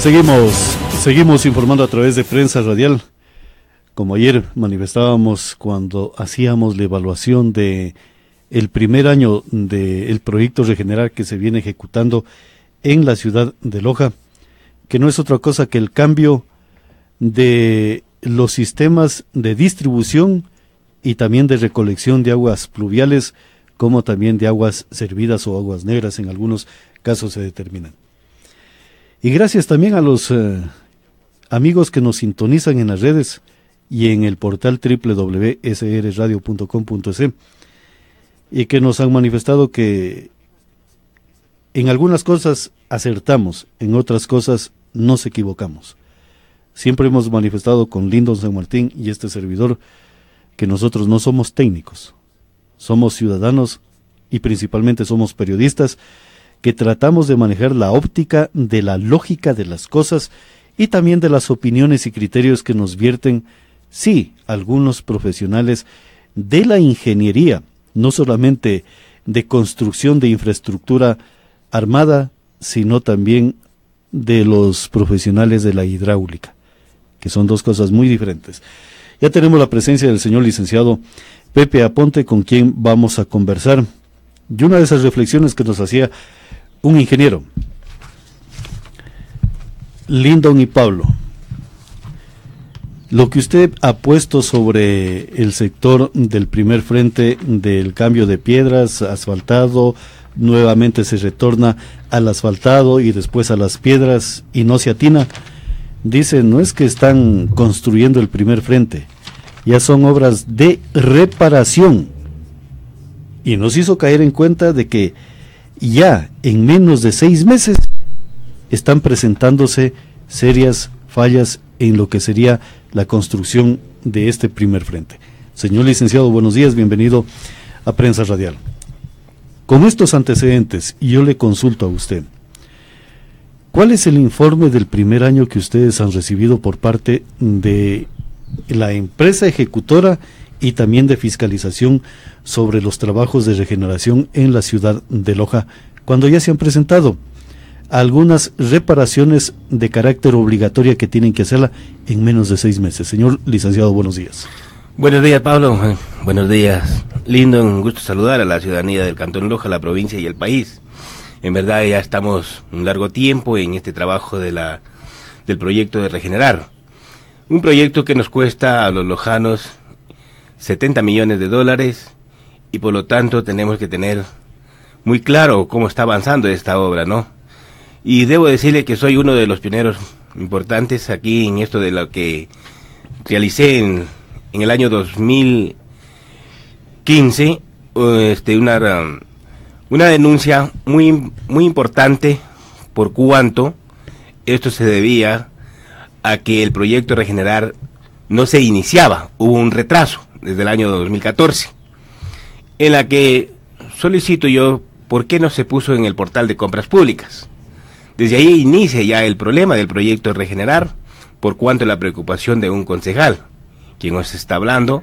Seguimos informando a través de Prensa Radial. Como ayer manifestábamos cuando hacíamos la evaluación de el primer año del proyecto Regenerar que se viene ejecutando en la ciudad de Loja, que no es otra cosa que el cambio de los sistemas de distribución y también de recolección de aguas pluviales, como también de aguas servidas o aguas negras, en algunos casos se determinan. Y gracias también a los amigos que nos sintonizan en las redes y en el portal www.srradio.com.es y que nos han manifestado que en algunas cosas acertamos, en otras cosas nos equivocamos. Siempre hemos manifestado con Lindon San Martín y este servidor que nosotros no somos técnicos, somos ciudadanos y principalmente somos periodistas que tratamos de manejar la óptica de la lógica de las cosas y también de las opiniones y criterios que nos vierten, sí, algunos profesionales de la ingeniería, no solamente de construcción de infraestructura armada, sino también de los profesionales de la hidráulica, que son dos cosas muy diferentes. Ya tenemos la presencia del señor licenciado Pepe Aponte, con quien vamos a conversar. Y una de esas reflexiones que nos hacía un ingeniero, Lindon y Pablo, lo que usted ha puesto sobre el sector del primer frente del cambio de piedras, asfaltado, nuevamente se retorna al asfaltado y después a las piedras y no se atina, dice, no es que están construyendo el primer frente, ya son obras de reparación. Y nos hizo caer en cuenta de que ya en menos de 6 meses están presentándose serias fallas en lo que sería la construcción de este primer frente. Señor licenciado, buenos días, bienvenido a Prensa Radial. Con estos antecedentes, yo le consulto a usted, ¿cuál es el informe del primer año que ustedes han recibido por parte de la empresa ejecutora y también de fiscalización sobre los trabajos de regeneración en la ciudad de Loja, cuando ya se han presentado algunas reparaciones de carácter obligatoria que tienen que hacerla en menos de 6 meses? Señor licenciado, buenos días. Buenos días, Pablo. Buenos días, Lindo. Un gusto saludar a la ciudadanía del Cantón Loja, la provincia y el país. En verdad ya estamos un largo tiempo en este trabajo del proyecto de Regenerar. Un proyecto que nos cuesta a los lojanos 70 millones de dólares y por lo tanto tenemos que tener muy claro cómo está avanzando esta obra, ¿no? Y debo decirle que soy uno de los pioneros importantes aquí en esto de lo que realicé en el año 2015, una denuncia muy importante por cuanto esto se debía a que el proyecto Regenerar no se iniciaba, hubo un retraso desde el año 2014, en la que solicito yo por qué no se puso en el portal de compras públicas. Desde ahí inicia ya el problema del proyecto Regenerar, por cuanto la preocupación de un concejal, quien nos está hablando,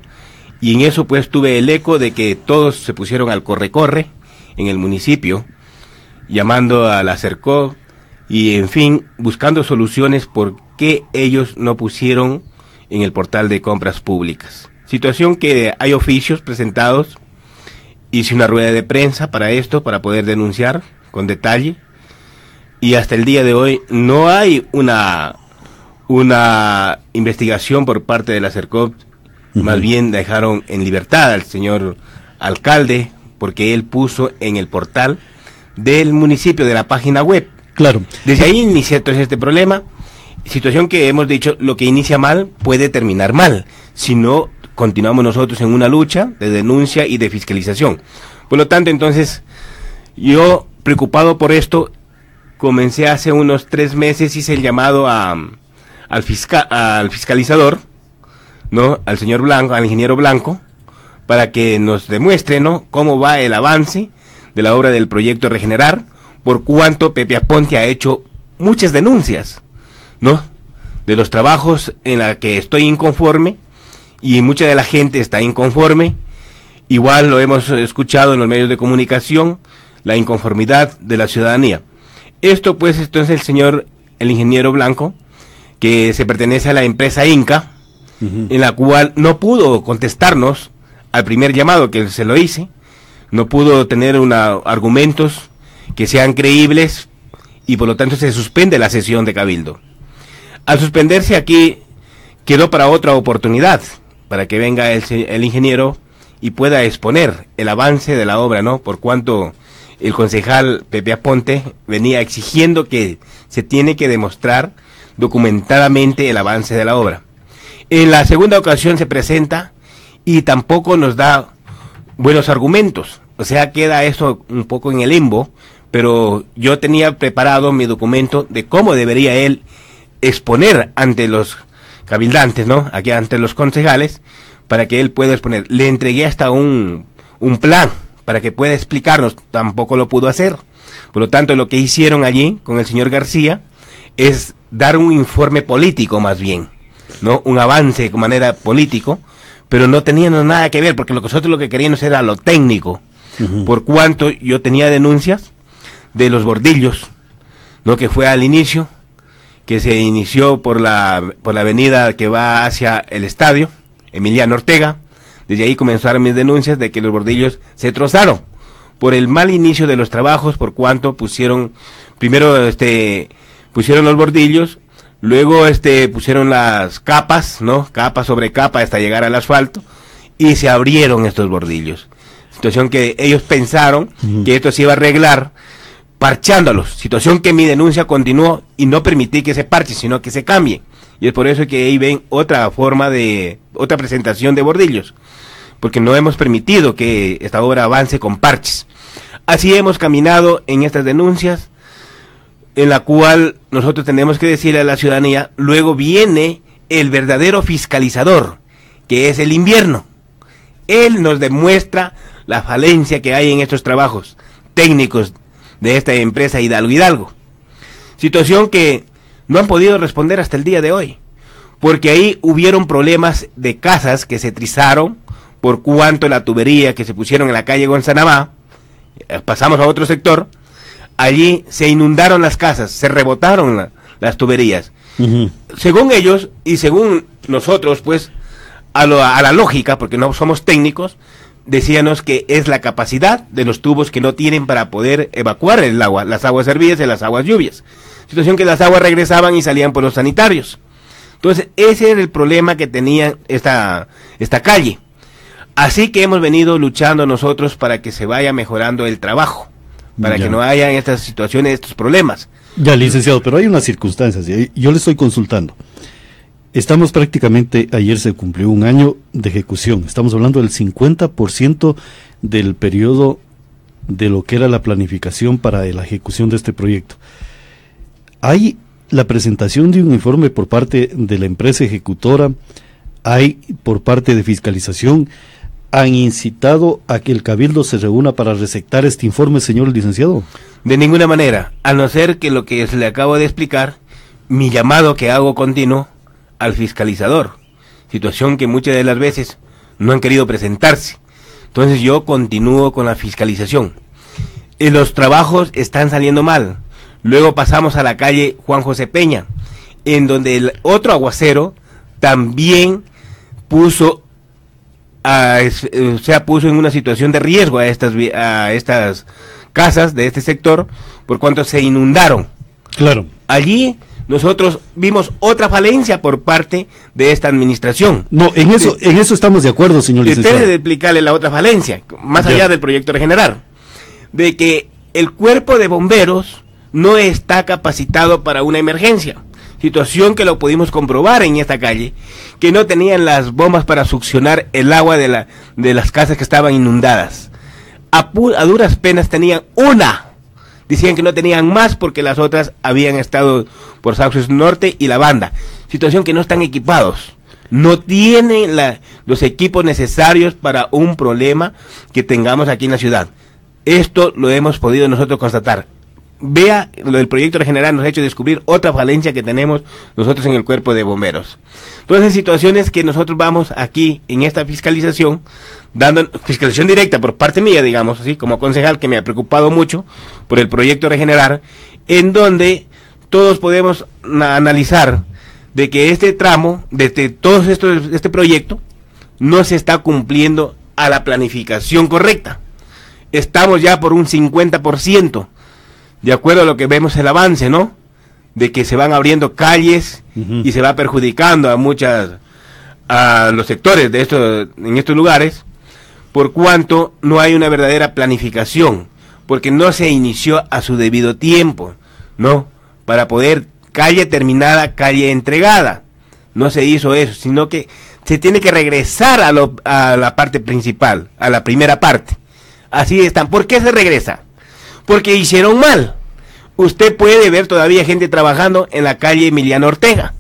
y en eso pues tuve el eco de que todos se pusieron al corre-corre en el municipio, llamando a la Cercó, y en fin, buscando soluciones por qué ellos no pusieron en el portal de compras públicas. Situación que hay oficios presentados, hice una rueda de prensa para esto, para poder denunciar con detalle, y hasta el día de hoy no hay una investigación por parte de la CERCOP, más bien dejaron en libertad al señor alcalde, porque él puso en el portal del municipio, de la página web. Claro. Desde ahí inicia entonces este problema, situación que hemos dicho, lo que inicia mal puede terminar mal, si no continuamos nosotros en una lucha de denuncia y de fiscalización. Por lo tanto, entonces, yo preocupado por esto, comencé hace unos 3 meses, hice el llamado al fiscalizador, ¿no? Al señor Blanco, al ingeniero Blanco, para que nos demuestre, ¿no?, cómo va el avance de la obra del proyecto Regenerar, por cuanto Pepe Aponte ha hecho muchas denuncias, ¿no?, de los trabajos en la que estoy inconforme, y mucha de la gente está inconforme. Igual lo hemos escuchado en los medios de comunicación, la inconformidad de la ciudadanía. Esto pues, entonces el señor el ingeniero Blanco, que se pertenece a la empresa Inca, en la cual no pudo contestarnos al primer llamado que se lo hice, no pudo tener argumentos que sean creíbles y por lo tanto se suspende la sesión de Cabildo. Al suspenderse aquí, quedó para otra oportunidad, para que venga el ingeniero y pueda exponer el avance de la obra, ¿no? Por cuanto el concejal Pepe Aponte venía exigiendo que se tiene que demostrar documentadamente el avance de la obra. En la segunda ocasión se presenta y tampoco nos da buenos argumentos, o sea, queda eso un poco en el limbo, pero yo tenía preparado mi documento de cómo debería él exponer ante los cabildantes, ¿no? Aquí ante los concejales, para que él pueda exponer. Le entregué hasta un plan para que pueda explicarnos, tampoco lo pudo hacer. Por lo tanto, lo que hicieron allí con el señor García es dar un informe político más bien, ¿no? Un avance de manera político, pero no teníamos nada que ver, porque nosotros lo que queríamos era lo técnico. Por cuanto yo tenía denuncias de los bordillos, ¿no? Que fue al inicio, que se inició por la avenida que va hacia el estadio, Emiliano Ortega. Desde ahí comenzaron mis denuncias de que los bordillos se trozaron por el mal inicio de los trabajos, por cuanto pusieron los bordillos, luego pusieron las capas, ¿no? Capa sobre capa hasta llegar al asfalto, y se abrieron estos bordillos. Situación que ellos pensaron que esto se iba a arreglar parchándolos, situación que mi denuncia continuó y no permití que se parche, sino que se cambie. Y es por eso que ahí ven otra presentación de bordillos, porque no hemos permitido que esta obra avance con parches. Así hemos caminado en estas denuncias, en la cual nosotros tenemos que decirle a la ciudadanía, luego viene el verdadero fiscalizador, que es el invierno. Él nos demuestra la falencia que hay en estos trabajos técnicos de esta empresa Hidalgo. Situación que no han podido responder hasta el día de hoy, porque ahí hubieron problemas de casas que se trizaron, por cuanto la tubería que se pusieron en la calle Gonzanamá, pasamos a otro sector, allí se inundaron las casas, se rebotaron las tuberías. Según ellos y según nosotros, pues, a la lógica, porque no somos técnicos, decíanos que es la capacidad de los tubos que no tienen para poder evacuar el agua, las aguas hervidas y las aguas lluvias. Situación que las aguas regresaban y salían por los sanitarios. Entonces, ese era el problema que tenía esta calle. Así que hemos venido luchando nosotros para que se vaya mejorando el trabajo, para que no haya estas situaciones, estos problemas. Ya, licenciado, pero hay unas circunstancias, y yo le estoy consultando. Estamos prácticamente, ayer se cumplió un año de ejecución, estamos hablando del 50% del periodo de lo que era la planificación para la ejecución de este proyecto. Hay la presentación de un informe por parte de la empresa ejecutora, hay por parte de fiscalización. ¿Han incitado a que el Cabildo se reúna para receptar este informe, señor licenciado? De ninguna manera, a no ser que lo que le acabo de explicar, mi llamado que hago continuo al fiscalizador, situación que muchas de las veces no han querido presentarse. Entonces yo continúo con la fiscalización. Los trabajos están saliendo mal. Luego pasamos a la calle Juan José Peña, en donde el otro aguacero también puso en una situación de riesgo a estas casas de este sector, por cuanto se inundaron. Claro. Allí nosotros vimos otra falencia por parte de esta administración. No, en eso estamos de acuerdo, señor licenciado. Usted debe explicarle la otra falencia, más allá del proyecto Regenerar, de que el cuerpo de bomberos no está capacitado para una emergencia. Situación que lo pudimos comprobar en esta calle, que no tenían las bombas para succionar el agua de las casas que estaban inundadas. A duras penas tenían una. Decían que no tenían más porque las otras habían estado por Sauces Norte y La Banda. Situación que no están equipados. No tienen los equipos necesarios para un problema que tengamos aquí en la ciudad. Esto lo hemos podido nosotros constatar. Vea, lo del proyecto Regenerar nos ha hecho descubrir otra falencia que tenemos nosotros en el cuerpo de bomberos. Entonces, situaciones que nosotros vamos aquí en esta fiscalización, dando fiscalización directa por parte mía, digamos así, como concejal, que me ha preocupado mucho por el proyecto Regenerar, en donde todos podemos analizar de que este tramo, este proyecto, no se está cumpliendo a la planificación correcta. Estamos ya por un 50%, de acuerdo a lo que vemos el avance, ¿no? De que se van abriendo calles y se va perjudicando a los sectores en estos lugares, por cuanto no hay una verdadera planificación, porque no se inició a su debido tiempo, ¿no? Para poder calle terminada, calle entregada. No se hizo eso, sino que se tiene que regresar a la parte principal, a la primera parte. Así están. ¿Por qué se regresa? Porque hicieron mal. Usted puede ver todavía gente trabajando en la calle Emiliano Ortega.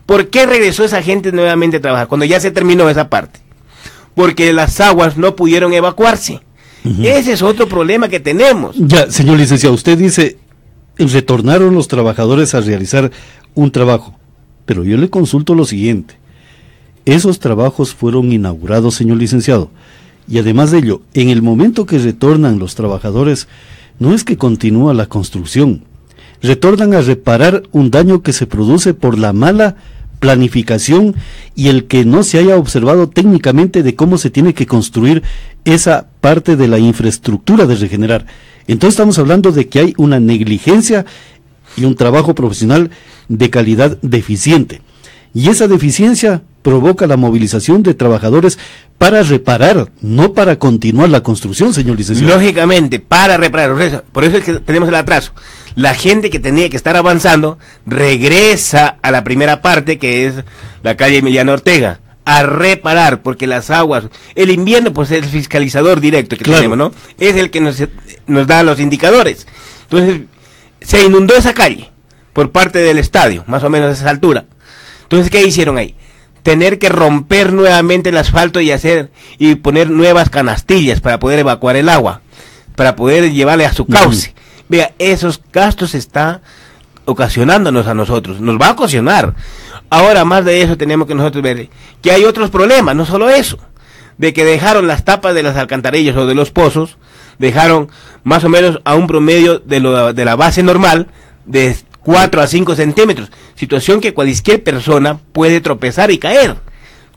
¿Por qué regresó esa gente nuevamente a trabajar cuando ya se terminó esa parte? Porque las aguas no pudieron evacuarse. Ese es otro problema que tenemos. Ya, señor licenciado, usted dice, retornaron los trabajadores a realizar un trabajo, pero yo le consulto lo siguiente. Esos trabajos fueron inaugurados, señor licenciado, y además de ello, en el momento que retornan los trabajadores, no es que continúa la construcción, retornan a reparar un daño que se produce por la mala planificación y el que no se haya observado técnicamente de cómo se tiene que construir esa parte de la infraestructura de regenerar. Entonces estamos hablando de que hay una negligencia y un trabajo profesional de calidad deficiente. Y esa deficiencia provoca la movilización de trabajadores para reparar, no para continuar la construcción, señor licenciado. Lógicamente, para reparar. Por eso es que tenemos el atraso. La gente que tenía que estar avanzando regresa a la primera parte, que es la calle Emiliano Ortega, a reparar, porque las aguas, el invierno pues es el fiscalizador directo que tenemos, ¿no? Es el que nos da los indicadores. Entonces, se inundó esa calle por parte del estadio, más o menos a esa altura. Entonces, ¿qué hicieron ahí? Tener que romper nuevamente el asfalto y poner nuevas canastillas para poder evacuar el agua, para poder llevarle a su cauce. Vea, esos gastos está ocasionándonos a nosotros, nos va a ocasionar. Ahora, más de eso tenemos que nosotros ver que hay otros problemas, no solo eso, de que dejaron las tapas de las alcantarillas o de los pozos, dejaron más o menos a un promedio de la base normal de 4 a 5 centímetros, situación que cualquier persona puede tropezar y caer.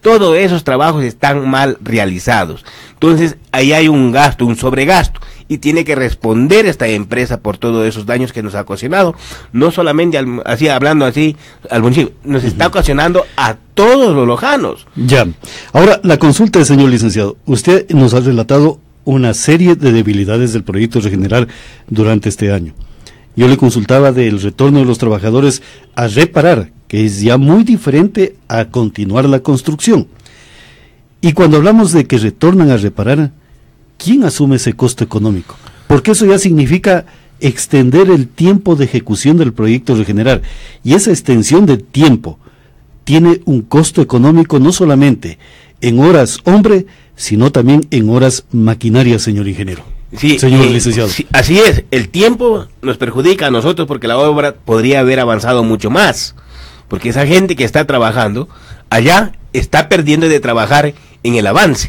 Todos esos trabajos están mal realizados. Entonces, ahí hay un gasto, un sobregasto, y tiene que responder esta empresa por todos esos daños que nos ha ocasionado, no solamente hablando así al municipio, nos está ocasionando a todos los lojanos. Ya. Ahora, la consulta del señor licenciado. Usted nos ha relatado una serie de debilidades del proyecto Regenerar durante este año. Yo le consultaba del retorno de los trabajadores a reparar, que es ya muy diferente a continuar la construcción. Y cuando hablamos de que retornan a reparar, ¿quién asume ese costo económico? Porque eso ya significa extender el tiempo de ejecución del proyecto Regenerar. Y esa extensión de tiempo tiene un costo económico no solamente en horas hombre, sino también en horas maquinaria, señor ingeniero. Sí, señor licenciado. Sí, así es, el tiempo nos perjudica a nosotros porque la obra podría haber avanzado mucho más, porque esa gente que está trabajando allá está perdiendo de trabajar en el avance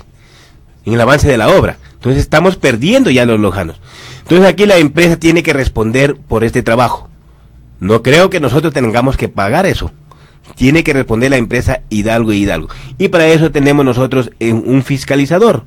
de la obra. Entonces estamos perdiendo ya los lojanos. Entonces aquí la empresa tiene que responder por este trabajo. No creo que nosotros tengamos que pagar eso. Tiene que responder la empresa Hidalgo y Hidalgo. Y para eso tenemos nosotros un fiscalizador,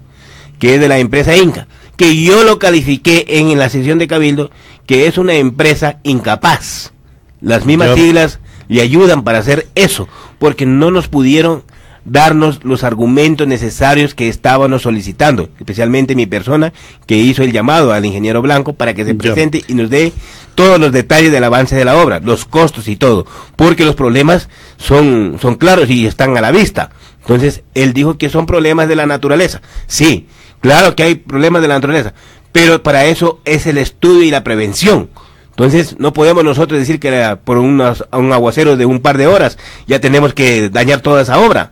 que es de la empresa Inca, que yo lo califiqué en la sesión de Cabildo, que es una empresa incapaz. Las mismas siglas le ayudan para hacer eso, porque no nos pudieron darnos los argumentos necesarios que estábamos solicitando, especialmente mi persona, que hizo el llamado al ingeniero Blanco para que se presente y nos dé todos los detalles del avance de la obra, los costos y todo, porque los problemas son claros y están a la vista. Entonces, él dijo que son problemas de la naturaleza. Sí, claro que hay problemas de la naturaleza, pero para eso es el estudio y la prevención. Entonces, no podemos nosotros decir que por un aguacero de un par de horas ya tenemos que dañar toda esa obra.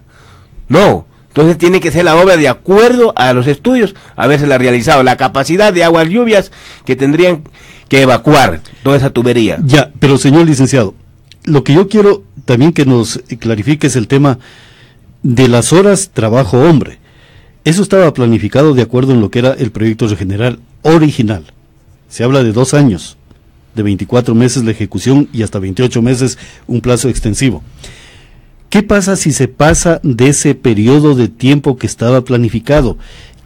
No, entonces tiene que ser la obra de acuerdo a los estudios, habérsela realizado, la capacidad de aguas lluvias que tendrían que evacuar toda esa tubería. Ya, pero señor licenciado, lo que yo quiero también que nos clarifique es el tema de las horas trabajo hombre. Eso estaba planificado de acuerdo en lo que era el proyecto Regenerar original. Se habla de 2 años. de 24 meses la ejecución y hasta 28 meses un plazo extensivo. ¿Qué pasa si se pasa de ese periodo de tiempo que estaba planificado?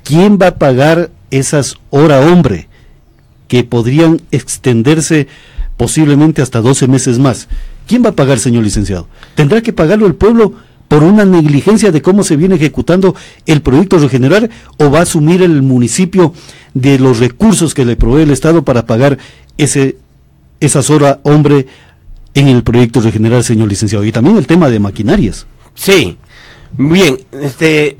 ¿Quién va a pagar esas hora hombre que podrían extenderse posiblemente hasta 12 meses más? ¿Quién va a pagar, señor licenciado? ¿Tendrá que pagarlo el pueblo por una negligencia de cómo se viene ejecutando el proyecto Regenerar, o va a asumir el municipio de los recursos que le provee el Estado para pagar esas horas hombre en el proyecto Regenerar, señor licenciado? Y también el tema de maquinarias. Sí, bien,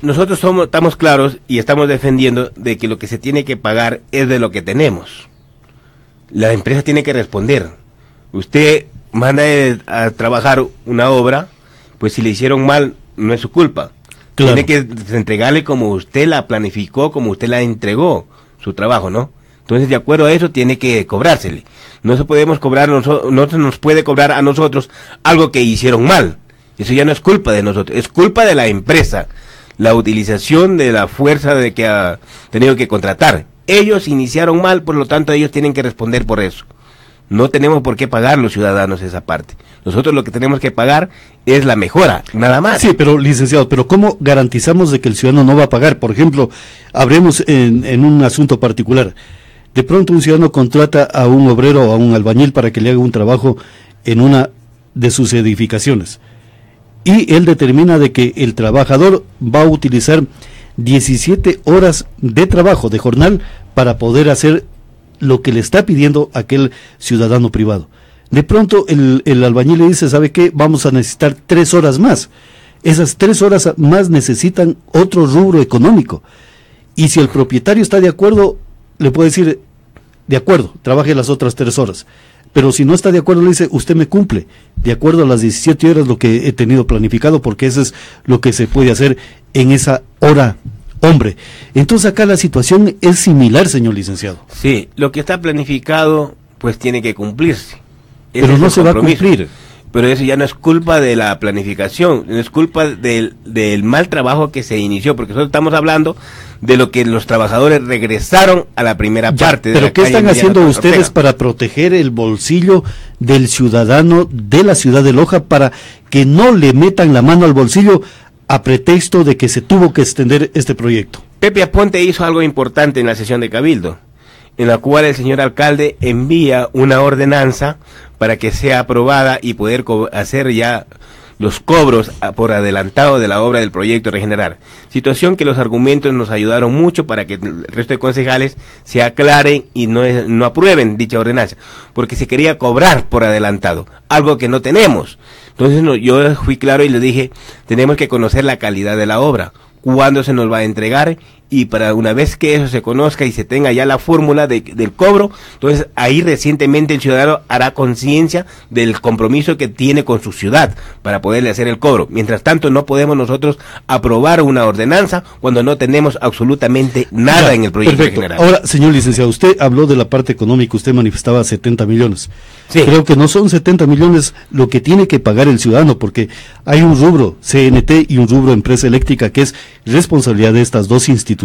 nosotros estamos claros y estamos defendiendo de que lo que se tiene que pagar es de lo que tenemos. La empresa tiene que responder. Usted manda a trabajar una obra, pues si le hicieron mal, no es su culpa. Claro. Tiene que entregarle como usted la planificó, como usted la entregó, su trabajo, ¿no? Entonces, de acuerdo a eso, tiene que cobrársele. No se podemos cobrar, no se nos puede cobrar a nosotros algo que hicieron mal. Eso ya no es culpa de nosotros, es culpa de la empresa. La utilización de la fuerza de que ha tenido que contratar. Ellos iniciaron mal, por lo tanto, ellos tienen que responder por eso. No tenemos por qué pagar los ciudadanos esa parte. Nosotros lo que tenemos que pagar es la mejora, nada más. Sí, pero licenciado, pero ¿cómo garantizamos de que el ciudadano no va a pagar? Por ejemplo, hablemos en un asunto particular. De pronto un ciudadano contrata a un obrero o a un albañil para que le haga un trabajo en una de sus edificaciones. Y él determina de que el trabajador va a utilizar 17 horas de trabajo, de jornal, para poder hacer lo que le está pidiendo aquel ciudadano privado. De pronto el albañil le dice, ¿sabe qué? Vamos a necesitar 3 horas más. Esas 3 horas más necesitan otro rubro económico. Y si el propietario está de acuerdo, le puede decir, de acuerdo, trabaje las otras 3 horas. Pero si no está de acuerdo, le dice, usted me cumple, de acuerdo a las 17 horas lo que he tenido planificado, porque eso es lo que se puede hacer en esa hora hombre. Entonces acá la situación es similar, señor licenciado. Sí, lo que está planificado, pues tiene que cumplirse. Pero no se va a cumplir. Pero eso ya no es culpa de la planificación, no es culpa del mal trabajo que se inició, porque nosotros estamos hablando de lo que los trabajadores regresaron a la primera parte. Pero ¿qué están haciendo ustedes para proteger el bolsillo del ciudadano de la ciudad de Loja para que no le metan la mano al bolsillo a pretexto de que se tuvo que extender este proyecto? Pepe Aponte hizo algo importante en la sesión de Cabildo, en la cual el señor alcalde envía una ordenanza para que sea aprobada y poder hacer ya los cobros por adelantado de la obra del proyecto Regenerar. Situación que los argumentos nos ayudaron mucho para que el resto de concejales se aclaren y no aprueben dicha ordenanza, porque se quería cobrar por adelantado, algo que no tenemos. Entonces yo fui claro y le dije, tenemos que conocer la calidad de la obra, cuándo se nos va a entregar, y para una vez que eso se conozca y se tenga ya la fórmula del cobro, entonces ahí recientemente el ciudadano hará conciencia del compromiso que tiene con su ciudad para poderle hacer el cobro. Mientras tanto, no podemos nosotros aprobar una ordenanza cuando no tenemos absolutamente nada en el proyecto general. Ahora, señor licenciado, usted habló de la parte económica, usted manifestaba 70 millones. Sí. Creo que no son 70 millones lo que tiene que pagar el ciudadano, porque hay un rubro CNT y un rubro empresa eléctrica que es responsabilidad de estas dos instituciones.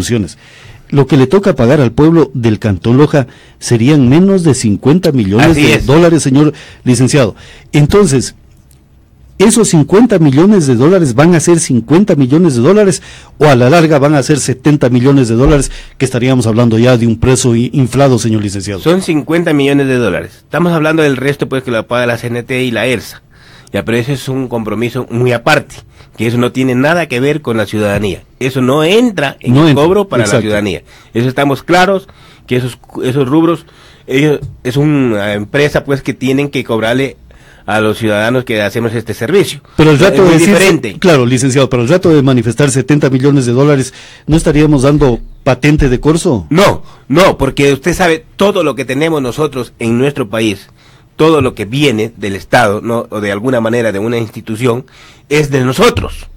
Lo que le toca pagar al pueblo del Cantón Loja serían menos de 50 millones de dólares, señor licenciado. Entonces, ¿esos 50 millones de dólares van a ser 50 millones de dólares o a la larga van a ser 70 millones de dólares, que estaríamos hablando ya de un precio inflado, señor licenciado? Son 50 millones de dólares. Estamos hablando del resto, pues, que lo paga la CNT y la ERSA. Ya, pero ese es un compromiso muy aparte, que eso no tiene nada que ver con la ciudadanía. Eso no entra en el cobro para la ciudadanía. Eso estamos claros, que esos rubros, es una empresa, pues, que tienen que cobrarle a los ciudadanos que hacemos este servicio. Pero el rato es de diferente. Claro, licenciado, pero el rato de manifestar 70 millones de dólares, ¿no estaríamos dando patente de corso? No, porque usted sabe todo lo que tenemos nosotros en nuestro país. Todo lo que viene del Estado, ¿no? O de alguna manera de una institución, es de nosotros.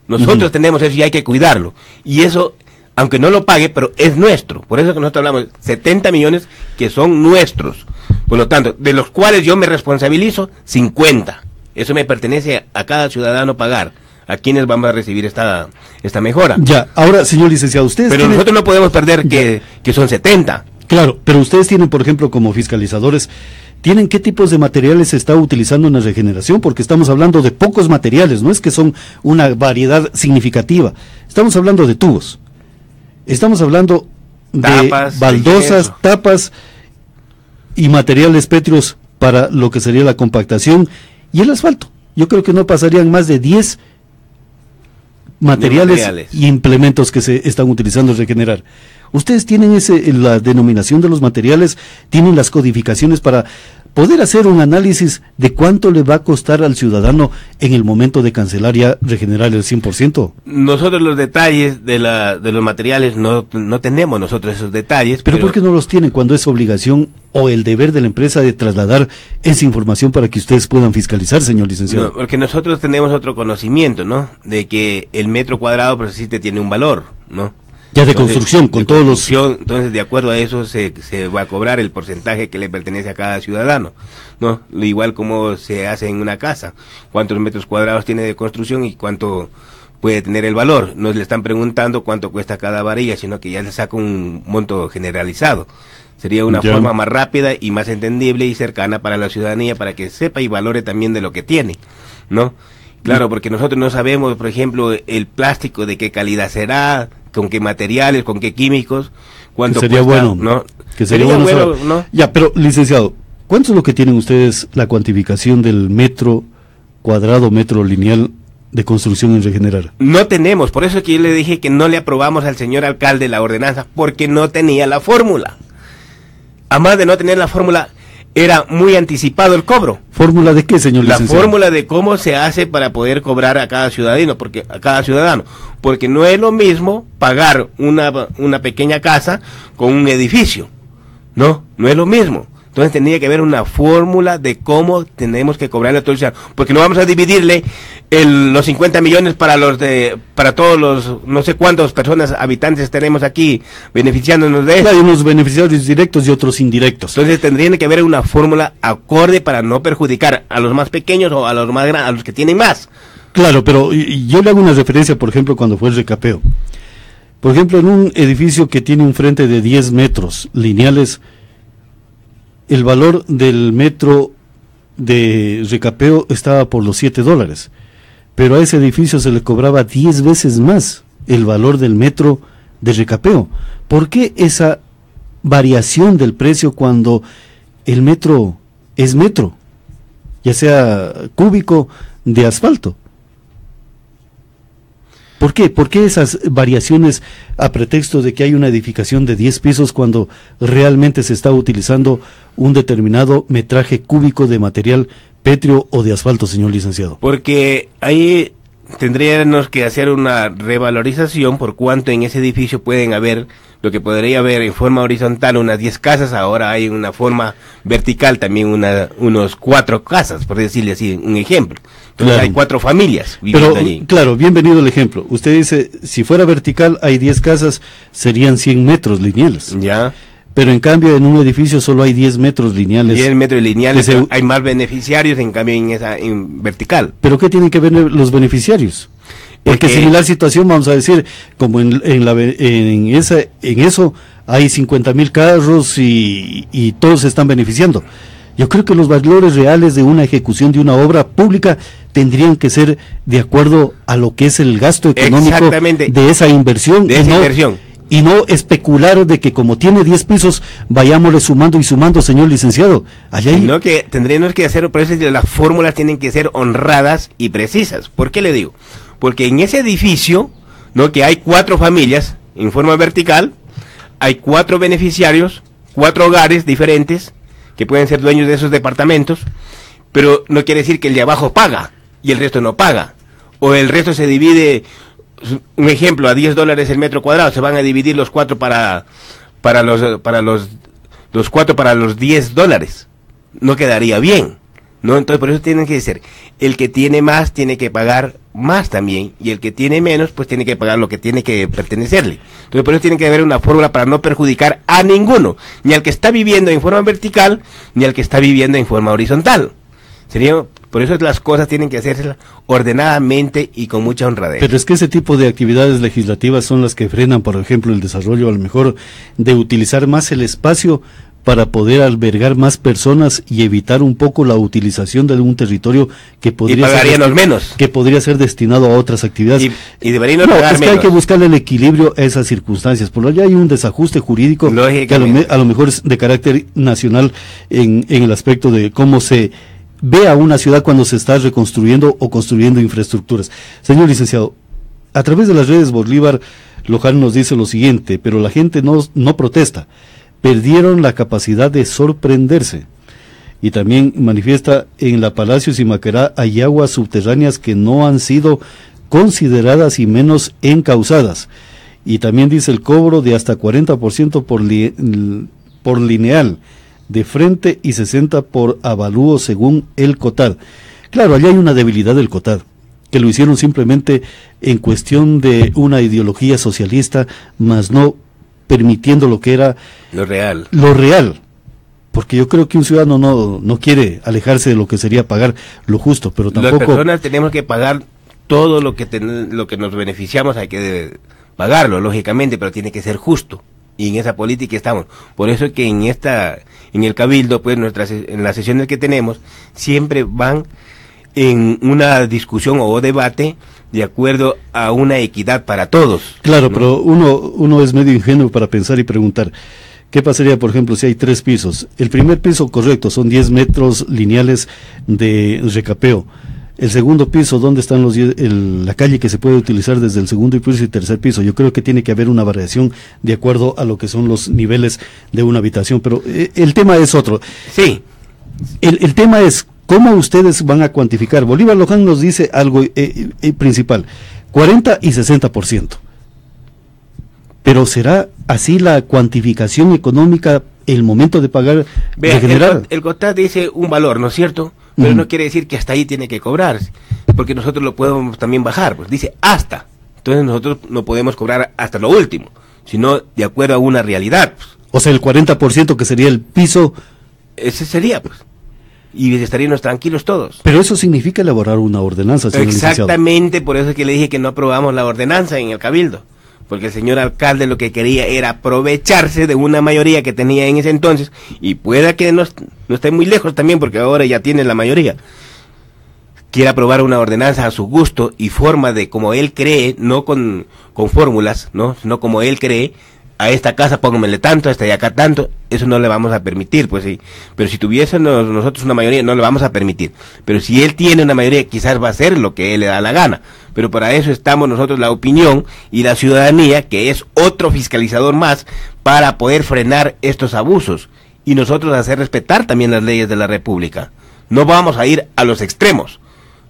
Nosotros tenemos eso y hay que cuidarlo. Y eso, aunque no lo pague, pero es nuestro. Por eso que nosotros hablamos de 70 millones que son nuestros. Por lo tanto, de los cuales yo me responsabilizo, 50. Eso me pertenece a cada ciudadano pagar. ¿A quienes vamos a recibir esta mejora? Ya, ahora, señor licenciado, ustedes pero nosotros no podemos perder que son 70. Claro, pero ustedes tienen, por ejemplo, como fiscalizadores, tienen qué tipos de materiales se está utilizando en la regeneración, porque estamos hablando de pocos materiales, no es que son una variedad significativa, estamos hablando de tubos, estamos hablando de tapas, baldosas, tapas y materiales pétreos para lo que sería la compactación y el asfalto. Yo creo que no pasarían más de 10 materiales y implementos que se están utilizando en regenerar. Ustedes tienen la denominación de los materiales, tienen las codificaciones para poder hacer un análisis de cuánto le va a costar al ciudadano en el momento de cancelar ya regenerar el 100%. Nosotros los detalles de los materiales no tenemos nosotros esos detalles. ¿Pero por qué no los tienen cuando es obligación o el deber de la empresa de trasladar esa información para que ustedes puedan fiscalizar, señor licenciado? No, porque nosotros tenemos otro conocimiento, ¿no? De que el metro cuadrado precisamente tiene un valor, ¿no? Ya de construcción, con todos los... Entonces, de acuerdo a eso, se va a cobrar el porcentaje que le pertenece a cada ciudadano, ¿no? Igual como se hace en una casa. ¿Cuántos metros cuadrados tiene de construcción y cuánto puede tener el valor? No le están preguntando cuánto cuesta cada varilla, sino que ya se saca un monto generalizado. Sería una forma más rápida y más entendible y cercana para la ciudadanía, para que sepa y valore también de lo que tiene, ¿no? Claro, porque nosotros no sabemos, por ejemplo, el plástico de qué calidad será, con qué materiales, con qué químicos, cuánto sería cuesta, bueno, ¿no? Que sería bueno, ¿no? Ya, pero licenciado, ¿cuánto es lo que tienen ustedes la cuantificación del metro cuadrado, metro lineal de construcción en regenerar? No tenemos, por eso es que yo le dije que no le aprobamos al señor alcalde la ordenanza, porque no tenía la fórmula. Además de no tener la fórmula, era muy anticipado el cobro. ¿Fórmula de qué, señor licenciado? La fórmula de cómo se hace para poder cobrar a cada ciudadano, porque no es lo mismo pagar una pequeña casa con un edificio, no es lo mismo. Entonces tendría que haber una fórmula de cómo tenemos que cobrarle a todo el ciudadano, porque no vamos a dividirle los 50 millones para todos los no sé cuántas personas, habitantes tenemos aquí beneficiándonos de eso. Hay unos beneficiarios directos y otros indirectos. Entonces tendría que haber una fórmula acorde para no perjudicar a los más pequeños o a los más grandes, a los que tienen más. Claro, pero yo le hago una referencia, por ejemplo, cuando fue el recapeo. Por ejemplo, en un edificio que tiene un frente de 10 metros lineales, el valor del metro de recapeo estaba por los $7, pero a ese edificio se le cobraba 10 veces más el valor del metro de recapeo. ¿Por qué esa variación del precio cuando el metro es metro, ya sea cúbico de asfalto? ¿Por qué? ¿Por qué esas variaciones a pretexto de que hay una edificación de 10 pisos cuando realmente se está utilizando un determinado metraje cúbico de material pétreo o de asfalto, señor licenciado? Porque ahí tendríamos que hacer una revalorización por cuánto en ese edificio pueden haber, lo que podría haber en forma horizontal unas 10 casas, ahora hay una forma vertical también unos 4 casas, por decirle así, un ejemplo. Entonces claro, hay 4 familias viviendo allí. Claro, bienvenido el ejemplo. Usted dice, si fuera vertical hay 10 casas, serían 100 metros lineales. Ya. Pero en cambio en un edificio solo hay 10 metros lineales. 10 metros lineales, hay más beneficiarios en cambio en vertical. ¿Pero qué tienen que ver los beneficiarios? Porque similar situación, vamos a decir, como en eso hay 50,000 carros y todos se están beneficiando. Yo creo que los valores reales de una ejecución de una obra pública tendrían que ser de acuerdo a lo que es el gasto económico de esa inversión. Y no especular de que como tiene 10 pisos, vayámosle sumando y sumando, señor licenciado. No, que tendríamos que hacer, por eso las fórmulas tienen que ser honradas y precisas. ¿Por qué le digo? Porque en ese edificio, ¿no?, que hay 4 familias en forma vertical, hay 4 beneficiarios, 4 hogares diferentes, que pueden ser dueños de esos departamentos, pero no quiere decir que el de abajo paga y el resto no paga, o el resto se divide, un ejemplo, a $10 el metro cuadrado, se van a dividir los 4 para los 4 para los $10, no quedaría bien, ¿no? Entonces por eso tienen que ser, el que tiene más tiene que pagar más también, y el que tiene menos pues tiene que pagar lo que tiene que pertenecerle. Entonces por eso tiene que haber una fórmula para no perjudicar a ninguno, ni al que está viviendo en forma vertical, ni al que está viviendo en forma horizontal. Por eso las cosas tienen que hacerse ordenadamente y con mucha honradez. Pero es que ese tipo de actividades legislativas son las que frenan, por ejemplo, el desarrollo a lo mejor de utilizar más el espacio para poder albergar más personas y evitar un poco la utilización de un territorio que podría ser destinado a otras actividades. Y deberían pagar es que hay que buscarle el equilibrio a esas circunstancias. Por allá hay un desajuste jurídico que a lo mejor es de carácter nacional en el aspecto de cómo se ve a una ciudad cuando se está reconstruyendo o construyendo infraestructuras. Señor licenciado, a través de las redes Bolívar Loján nos dice lo siguiente, pero la gente no protesta, perdieron la capacidad de sorprenderse. Y también manifiesta: en la Palacios y Maquerá hay aguas subterráneas que no han sido consideradas y menos encausadas. Y también dice: el cobro de hasta 40% por lineal de frente y 60% por avalúo según el COTAD. Claro, allá hay una debilidad del COTAD, que lo hicieron simplemente en cuestión de una ideología socialista, más no permitiendo lo que era lo real. Porque yo creo que un ciudadano no quiere alejarse de lo que sería pagar lo justo, pero tampoco... Las personas tenemos que pagar todo lo que nos beneficiamos, hay que pagarlo, lógicamente, pero tiene que ser justo. Y en esa política estamos. Por eso es que en el Cabildo, pues en las sesiones que tenemos, siempre van en una discusión o debate de acuerdo a una equidad para todos. Claro, ¿no? Pero uno es medio ingenuo para pensar y preguntar, ¿qué pasaría, por ejemplo, si hay 3 pisos? El primer piso, correcto, son 10 metros lineales de recapeo. El segundo piso, ¿dónde están la calle que se puede utilizar desde el segundo piso y tercer piso? Yo creo que tiene que haber una variación de acuerdo a lo que son los niveles de una habitación, pero el tema es otro. Sí. El tema es cómo ustedes van a cuantificar. Bolívar Loján nos dice algo principal: 40 y 60%. Pero ¿será así la cuantificación económica el momento de pagar? Vea, el COTAD dice un valor, ¿no es cierto? Pero no quiere decir que hasta ahí tiene que cobrar, porque nosotros lo podemos también bajar, pues dice hasta. Entonces nosotros no podemos cobrar hasta lo último, sino de acuerdo a una realidad. Pues. O sea, el 40% que sería el piso. Ese sería, pues. Y estaríamos tranquilos todos. Pero eso significa elaborar una ordenanza, señor Exactamente, por eso es que le dije que no aprobamos la ordenanza en el Cabildo. Porque el señor alcalde lo que quería era aprovecharse de una mayoría que tenía en ese entonces, y pueda que no esté muy lejos también, porque ahora ya tiene la mayoría. Quiere aprobar una ordenanza a su gusto y forma de como él cree, no con fórmulas, ¿no? Sino como él cree. A esta casa pónganmele tanto, a esta de acá tanto, eso no le vamos a permitir, pues sí. Pero si tuviésemos nosotros una mayoría, no le vamos a permitir. Pero si él tiene una mayoría, quizás va a hacer lo que él le da la gana. Pero para eso estamos nosotros, la opinión y la ciudadanía, que es otro fiscalizador más, para poder frenar estos abusos. Y nosotros hacer respetar también las leyes de la República. No vamos a ir a los extremos,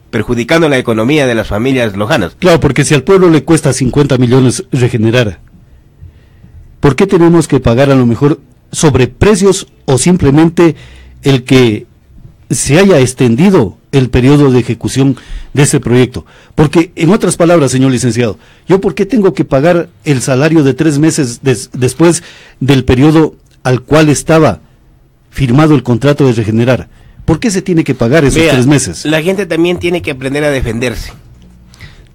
perjudicando la economía de las familias lojanas. Claro, porque si al pueblo le cuesta 50 millones regenerar, ¿por qué tenemos que pagar a lo mejor sobreprecios o simplemente el que se haya extendido el periodo de ejecución de ese proyecto? Porque, en otras palabras, señor licenciado, ¿yo por qué tengo que pagar el salario de 3 meses después del periodo al cual estaba firmado el contrato de regenerar? ¿Por qué se tiene que pagar esos 3 meses? La gente también tiene que aprender a defenderse.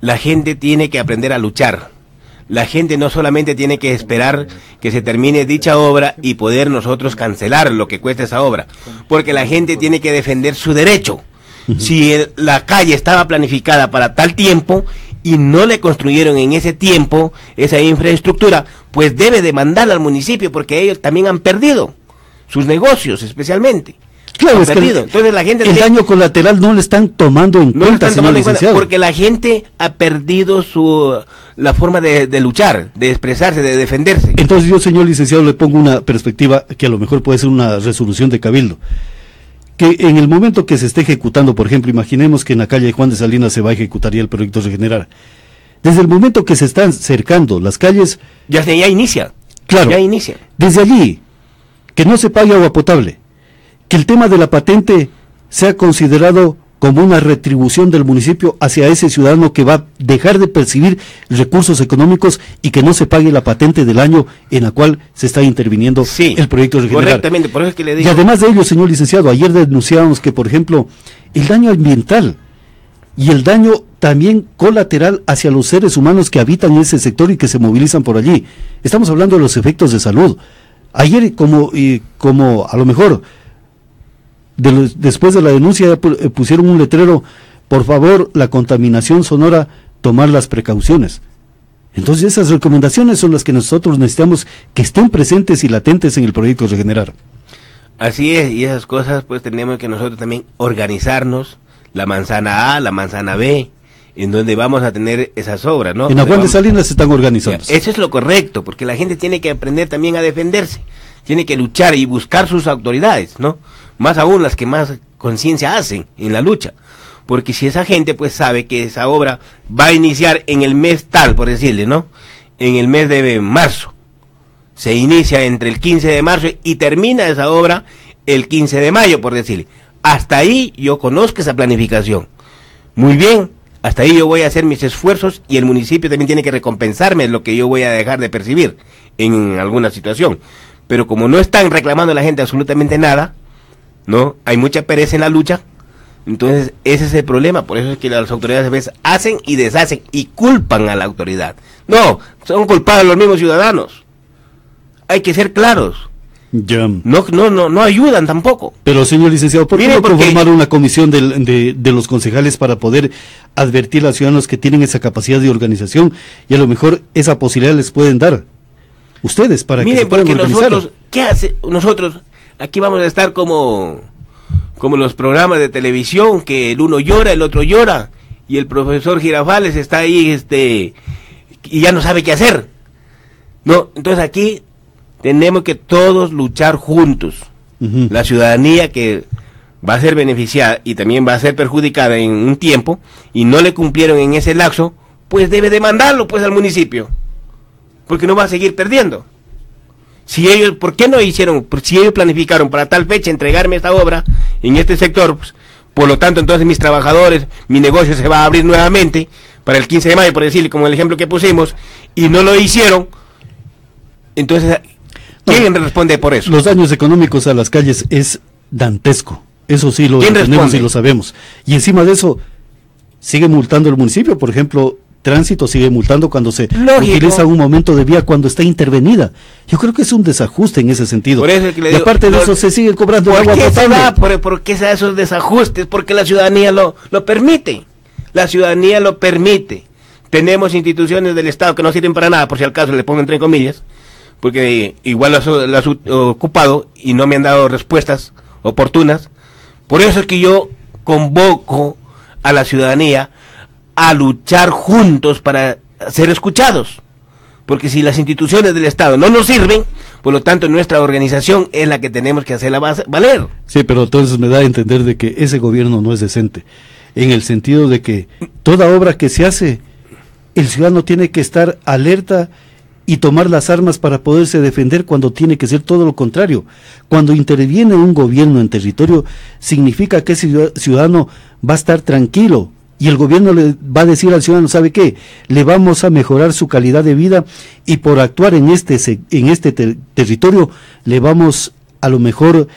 La gente tiene que aprender a luchar. La gente no solamente tiene que esperar que se termine dicha obra y poder nosotros cancelar lo que cuesta esa obra, porque la gente tiene que defender su derecho. Si la calle estaba planificada para tal tiempo y no le construyeron en ese tiempo esa infraestructura, pues debe demandar al municipio, porque ellos también han perdido sus negocios, especialmente. Claro, es que entonces la gente daño colateral no le están tomando en cuenta, señor licenciado. Porque la gente ha perdido la forma de luchar, de expresarse, de defenderse. Entonces yo, señor licenciado, le pongo una perspectiva que a lo mejor puede ser una resolución de Cabildo. Que en el momento que se esté ejecutando, por ejemplo, imaginemos que en la calle Juan de Salinas se va a ejecutar ya el proyecto Regenerar. Desde el momento que se están cercando las calles... Ya inicia. Claro. Ya inicia. Desde allí, que no se pague agua potable. Que el tema de la patente sea considerado como una retribución del municipio hacia ese ciudadano que va a dejar de percibir recursos económicos y que no se pague la patente del año en la cual se está interviniendo el proyecto Regenerar. Correctamente, por eso es que le digo. Y además de ello, señor licenciado, ayer denunciábamos que, por ejemplo, el daño ambiental y el daño también colateral hacia los seres humanos que habitan ese sector y que se movilizan por allí. Estamos hablando de los efectos de salud. Ayer, como a lo mejor, después de la denuncia, pusieron un letrero: por favor, la contaminación sonora, tomar las precauciones. Entonces esas recomendaciones son las que nosotros necesitamos que estén presentes y latentes en el proyecto Regenerar. Así es, y esas cosas pues tenemos que nosotros también organizarnos, la manzana A, la manzana B, en donde vamos a tener esas obras, ¿no? En Juan de Salinas se están organizando. Eso es lo correcto, porque la gente tiene que aprender también a defenderse, tiene que luchar y buscar sus autoridades, ¿no? Más aún las que más conciencia hacen en la lucha, porque si esa gente pues sabe que esa obra va a iniciar en el mes tal, por decirle, ¿no? En el mes de marzo, se inicia entre el 15 de marzo y termina esa obra el 15 de mayo, por decirle. Hasta ahí yo conozco esa planificación. Muy bien, hasta ahí yo voy a hacer mis esfuerzos y el municipio también tiene que recompensarme lo que yo voy a dejar de percibir en alguna situación. Pero como no están reclamando a la gente absolutamente nada, ¿no? Hay mucha pereza en la lucha, entonces ese es el problema. Por eso es que las autoridades a veces hacen y deshacen y culpan a la autoridad. No, son culpados los mismos ciudadanos. Hay que ser claros. Ya. No ayudan tampoco. Pero, señor licenciado, ¿por qué no conformar una comisión de los concejales para poder advertir a los ciudadanos que tienen esa capacidad de organización y a lo mejor esa posibilidad les pueden dar ustedes para que se puedan organizar? Nosotros, ¿qué hace? Nosotros aquí vamos a estar como los programas de televisión, que el uno llora, el otro llora, y el profesor Girafales está ahí y ya no sabe qué hacer. No, entonces aquí tenemos que todos luchar juntos. La ciudadanía que va a ser beneficiada y también va a ser perjudicada en un tiempo y no le cumplieron en ese lapso, pues debe demandarlo pues al municipio, porque no va a seguir perdiendo. Si ellos, ¿por qué no hicieron? Si ellos planificaron para tal fecha entregarme esta obra en este sector, pues, por lo tanto entonces mis trabajadores, mi negocio se va a abrir nuevamente para el 15 de mayo, por decirle, como el ejemplo que pusimos, y no lo hicieron, entonces ¿quién responde por eso? Los daños económicos a las calles es dantesco, eso sí lo entendemos y lo sabemos. Y encima de eso, sigue multando el municipio, por ejemplo, Tránsito sigue multando cuando se utiliza un momento de vía cuando está intervenida. Yo creo que es un desajuste en ese sentido. Por eso es que y aparte de eso se sigue cobrando agua potable. ¿Por qué se da esos desajustes? Porque la ciudadanía lo permite. La ciudadanía lo permite. Tenemos instituciones del Estado que no sirven para nada, por si al caso le pongo entre comillas, porque igual las he ocupado y no me han dado respuestas oportunas. Por eso es que yo convoco a la ciudadanía a luchar juntos para ser escuchados, porque si las instituciones del Estado no nos sirven, por lo tanto nuestra organización es la que tenemos que hacerla valer. Sí, pero entonces me da a entender de que ese gobierno no es decente, en el sentido de que toda obra que se hace, el ciudadano tiene que estar alerta y tomar las armas para poderse defender, cuando tiene que ser todo lo contrario. Cuando interviene un gobierno en territorio, significa que ese ciudadano va a estar tranquilo, y el gobierno le va a decir al ciudadano: ¿sabe qué? Le vamos a mejorar su calidad de vida, y por actuar en este territorio le vamos a lo mejor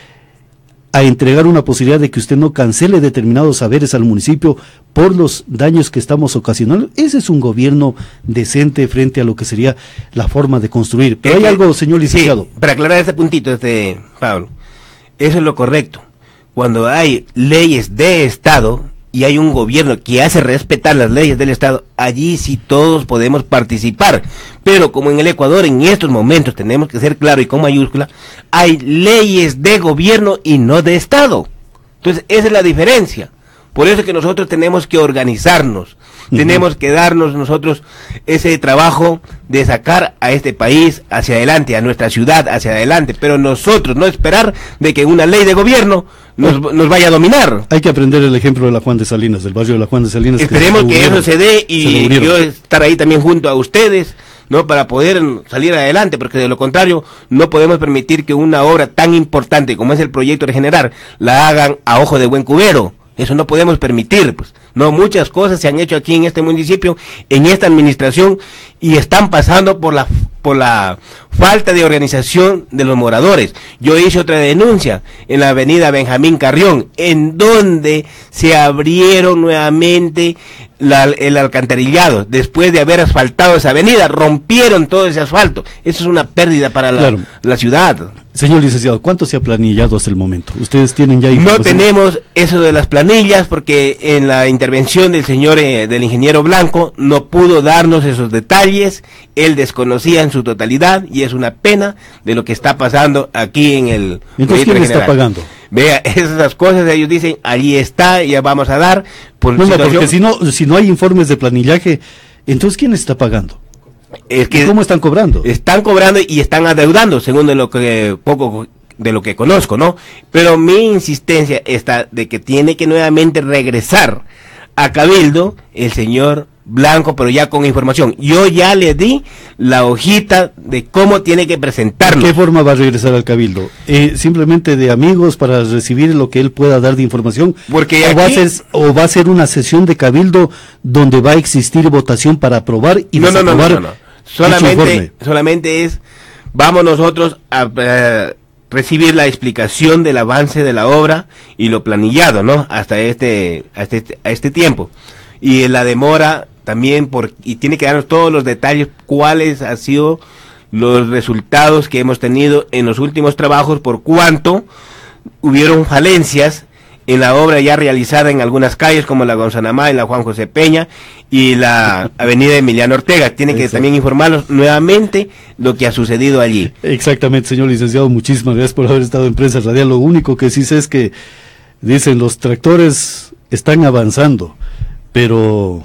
a entregar una posibilidad de que usted no cancele determinados saberes al municipio por los daños que estamos ocasionando. Ese es un gobierno decente frente a lo que sería la forma de construir. Pero hay algo, señor licenciado. Sí, para aclarar este puntito, Pablo, eso es lo correcto. Cuando hay leyes de Estado y hay un gobierno que hace respetar las leyes del Estado, allí sí todos podemos participar. Pero como en el Ecuador en estos momentos, tenemos que ser claro y con mayúscula, hay leyes de gobierno y no de Estado. Entonces esa es la diferencia. Por eso es que nosotros tenemos que organizarnos, tenemos que darnos nosotros ese trabajo de sacar a este país hacia adelante, a nuestra ciudad hacia adelante, pero nosotros no esperar de que una ley de gobierno nos vaya a dominar. Hay que aprender el ejemplo de la Juan de Salinas, del barrio de la Juan de Salinas. Esperemos que eso se dé y yo estar ahí también junto a ustedes, ¿no? Para poder salir adelante, porque de lo contrario no podemos permitir que una obra tan importante como es el proyecto Regenerar la hagan a ojo de buen cubero. Eso no podemos permitir, pues. No, muchas cosas se han hecho aquí en este municipio, en esta administración, y están pasando por la falta de organización de los moradores. Yo hice otra denuncia en la avenida Benjamín Carrión, en donde se abrieron nuevamente el alcantarillado. Después de haber asfaltado esa avenida, rompieron todo ese asfalto. Eso es una pérdida para la ciudad. Señor licenciado, ¿cuánto se ha planillado hasta el momento? ¿Ustedes tienen ya información? No tenemos eso de las planillas, porque en la intervención del señor, del ingeniero Blanco, no pudo darnos esos detalles. Él desconocía en su totalidad, y es una pena de lo que está pasando aquí en el... Entonces, ¿quién está pagando? Vea, esas cosas ellos dicen, allí está, ya vamos a dar. Porque si no hay informes de planillaje, entonces ¿quién está pagando? Es que ¿cómo están cobrando? Están cobrando y están adeudando, según de lo que poco de lo que conozco, ¿no? Pero mi insistencia está de que tiene que nuevamente regresar a Cabildo el señor Blanco, pero ya con información. Yo ya le di la hojita de cómo tiene que presentarlo. ¿De qué forma va a regresar al Cabildo? ¿Simplemente de amigos para recibir lo que él pueda dar de información? Porque ¿O va a ser una sesión de Cabildo donde va a existir votación para aprobar y desaprobar? No. Solamente es, vamos nosotros a recibir la explicación del avance de la obra y lo planillado, ¿no? Hasta este tiempo. Y la demora también, y tiene que darnos todos los detalles, cuáles han sido los resultados que hemos tenido en los últimos trabajos, por cuánto hubieron falencias en la obra ya realizada en algunas calles, como la Gonzanamá, en la Juan José Peña y la avenida Emiliano Ortega. Tiene que también informarnos nuevamente lo que ha sucedido allí. Exactamente, señor licenciado, muchísimas gracias por haber estado en Prensa Radial. Lo único que sí sé es que, dicen, los tractores están avanzando, pero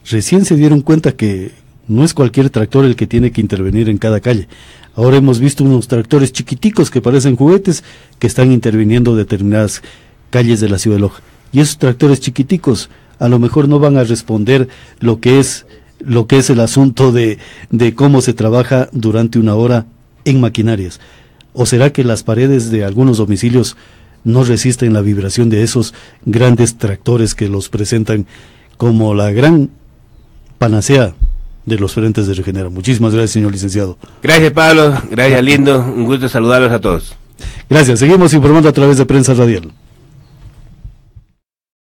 recién se dieron cuenta que no es cualquier tractor el que tiene que intervenir en cada calle. Ahora hemos visto unos tractores chiquiticos que parecen juguetes que están interviniendo determinadas calles de la ciudad de Loja. Y esos tractores chiquiticos a lo mejor no van a responder lo que es el asunto de cómo se trabaja durante una hora en maquinarias. ¿O será que las paredes de algunos domicilios no resisten la vibración de esos grandes tractores que los presentan como la gran panacea de los frentes de Regenera? Muchísimas gracias, señor licenciado. Gracias, Pablo. Gracias, Lindo. Un gusto saludarlos a todos. Gracias. Seguimos informando a través de Prensa Radial.